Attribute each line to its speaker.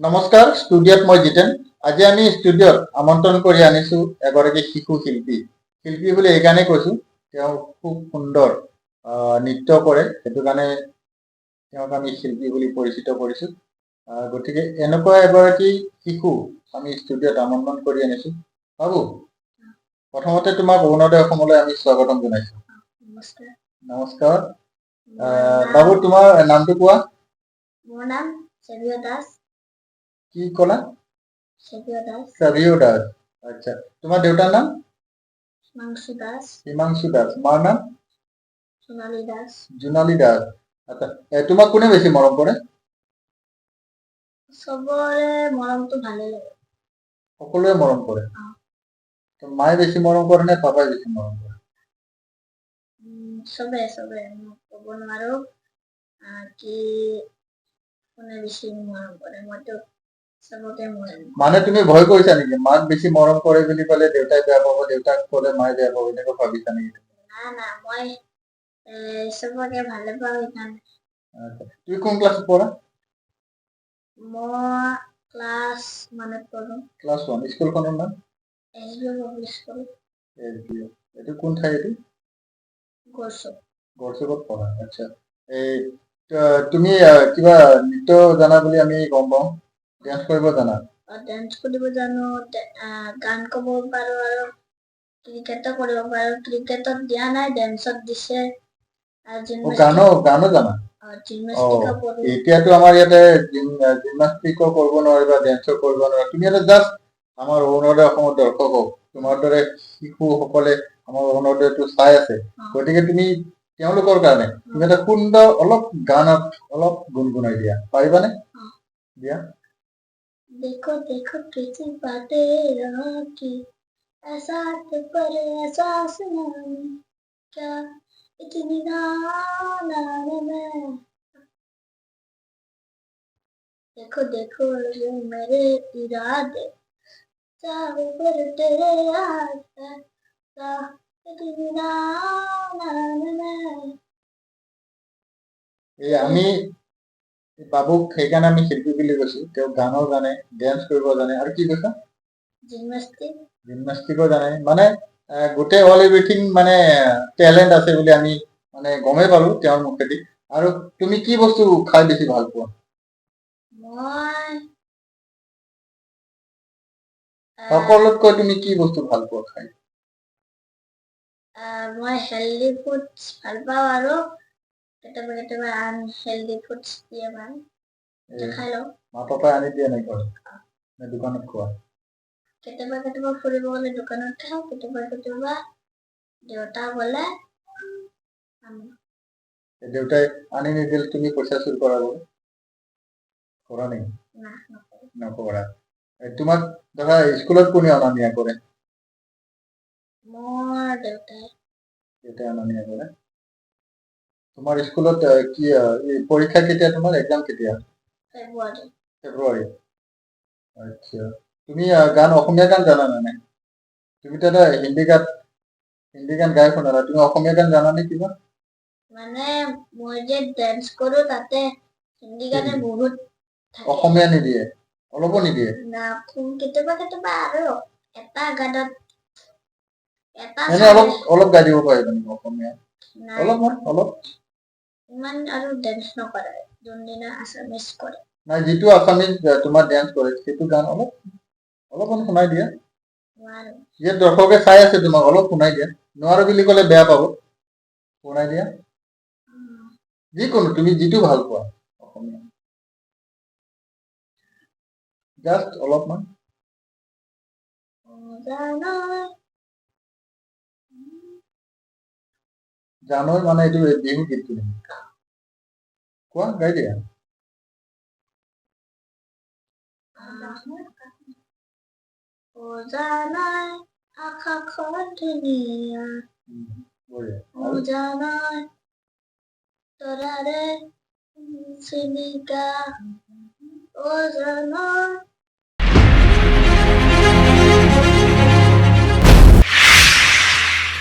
Speaker 1: নমস্কাৰ, ষ্টুডিঅ'ত মই জিতেন। আজি আমি ষ্টুডিঅ'ত আমন্ত্ৰণ কৰি আনিছো এগৰাকী শিশু শিল্পী। শিল্পী বুলি এইকাৰণে কৈছো, তেওঁ খুব সুন্দৰ নৃত্য কৰে, সেইটো কাৰণে তেওঁক আমি শিল্পী বুলি পৰিচিত কৰিছো। গতিকে এনেকুৱা এগৰাকী শিশু আমি ষ্টুডিঅ'ত আমন্ত্ৰণ কৰি আনিছো। বাবু, প্ৰথমতে তোমাক অৰুণোদয় অসমলৈ আমি স্বাগতম জনাইছো।
Speaker 2: নমস্কাৰ।
Speaker 1: নমস্কাৰ। বাবু, তোমাৰ নামটো কোৱা।
Speaker 2: মোৰ নাম সেভিয় দাস।
Speaker 1: কি ক'লা?
Speaker 2: সেভিয় দাস।
Speaker 1: সেভিয় দাস। আচ্ছা, তোমাৰ দেউতাৰ নাম?
Speaker 2: হিমাংশু দাস।
Speaker 1: হিমাংশু দাস। মাৰ নাম?
Speaker 2: জোনালী দাস।
Speaker 1: জোনালী দাস। আচ্ছা, তোমাক কোনে বেছি মৰম কৰে?
Speaker 2: চবৰে মৰমটো ভালে লাগে।
Speaker 1: সকলোৱে মৰম কৰে। মায়ে বেছি মৰম কৰে নে পাপাই বেছি মৰম কৰে?
Speaker 2: চবে মই ক'ব নোৱাৰো কি কোনে বেছি মৰম কৰে, মইতো চবকে মৰম।
Speaker 1: মানে তুমি ভয় কৰিছা নেকি? মাক বেছি মৰম কৰে বুলি ক'লে দেউতাই বেয়া পাব, দেউতাক ক'লে মায়ে বেয়া পাব, এনেকুৱা ভাবিছা নেকি?
Speaker 2: না, মই চবকে ভালে পাওঁ সেইকাৰণে।
Speaker 1: তুমি কোন ক্লাছত পঢ়া?
Speaker 2: মই ক্লাছ 1 পঢ়ো।
Speaker 1: ক্লাছ 1। স্কুলখনৰ নাম?
Speaker 2: SBO public school.
Speaker 1: SBO। এইটো কোন ঠাই এইটো?
Speaker 2: গড়চুক।
Speaker 1: গড়চুকত পঢ়া। আচ্ছা, এই তুমি কিবা নৃত্য জানা বুলি আমি গম পাওঁ। ডান্স কৰিব জানা?
Speaker 2: ডান্স কৰিব জানো, গান ক'ব পাৰো আৰু ক্ৰিকেটো কৰিব পাৰো। ক্ৰিকেটত দিয়া নাই, ডান্সত দিছে।
Speaker 1: গানো জানা? এতিয়াতো আমাৰ ইয়াতে জিমনাষ্টিকো কৰিব নোৱাৰিবা, ডেন্সো কৰিব নোৱাৰিবা। তুমি এটা জাষ্ট আমাৰ অৰুণোদয় অসমৰ দৰ্শকক, তোমাৰ দৰে শিশুসকলে আমাৰ অৰুণোদয়টো চাই আছে, গতিকে তুমি তেওঁলোকৰ কাৰণে তুমি এটা সুন্দৰ অলপ গানত অলপ গুণগুণাই দিয়া, পাৰিবানে? দিয়া।
Speaker 2: देखो देखो कैसी बातें की ऐसा पर एहसास नहीं क्या इतनी नादान मैं देखो देखो ये मेरे इरादे चाहे पर तेरे याद है इतनी नादान मैं।
Speaker 1: আমি বাবুক সেইকাৰণে আমি শিল্পী বুলি কৈছো। তেওঁ গানো জানে, ডেন্স কৰিব জানে, আৰু কি কৈছা? জিমনাষ্টিকো জানে। মানে গোটেই অল এভৰিথিং মানে টেলেণ্ট আছে বুলি আমি মানে গমেই পালো তেওঁৰ মুখেদি। আৰু তুমি কি বস্তু খাই বেছি ভাল পোৱা? সকলোতকৈ তুমি কি বস্তু ভাল পোৱা খাই?
Speaker 2: মই হেল্ডি ফুডছ ভাল পাওঁ আৰু কেতিয়াবা আনহেল্ডি ফুডছ দিয়ে মায়ে, খাই লওঁ।
Speaker 1: মা পাপাই আনি দিয়ে নাই ঘৰত নে দোকানত খোৱা?
Speaker 2: কেতিয়াবা ফুৰিব গ'লে দোকানত খাওঁ, কেতিয়াবা দেউতা গ'লে আনো।
Speaker 1: দেউতাই আনি নিদিলে তুমি পইচা চুৰ কৰা কৰা নেকি? নকৰা। তোমাক ধৰা স্কুলত কোনে অনা নিয়া কৰে?
Speaker 2: মোৰ দেউতাই
Speaker 1: অনা নিয়া কৰে। তোমাৰ স্কুলত কি পৰীক্ষা কেতিয়া? তোমাৰ এক্সাম কেতিয়া? ফেব্ৰুৱাৰী। আচ্ছা, তুমি গান অসমীয়া গান জানা নাই? তুমি তো এটা হিন্দী গান গাই শুনালা, তুমি অসমীয়া গান জানা নে কিবা? মানে
Speaker 2: মই যে ডান্স কৰো তাতে হিন্দী গানে বহুত
Speaker 1: অসমীয়া নিদিয়ে? অলপো নিদিয়ে?
Speaker 2: না, কেতিয়াবা আৰু এটা গানত
Speaker 1: অলপ গাই দিব পাৰিবা নেকি অসমীয়া? অলপ
Speaker 2: ইমান আৰু ডান্স নকৰে, যোনদিনা আছামিজ কৰে।
Speaker 1: নাই, যিটো আছামিজ তোমাৰ ডান্স কৰে সেইটো গান অলপমান শুনাই দিয়া। ইয়াত দৰ্শকে চাই আছে তোমাক, অলপ শুনাই দিয়া। নোৱাৰো বুলি ক'লে বেয়া পাব, শুনাই দিয়া। যিকোনো তুমি যিটো ভাল পোৱা অসমীয়া, জাষ্ট অলপমান। জানৈ মানে এইটো বিহু গীতটো নেকি? কোৱা, গাই দিয়া।
Speaker 2: ও জানাই আকাশৰ ধুনীয়া, ও জানাই তৰাৰে চিলিকা, ও জানাই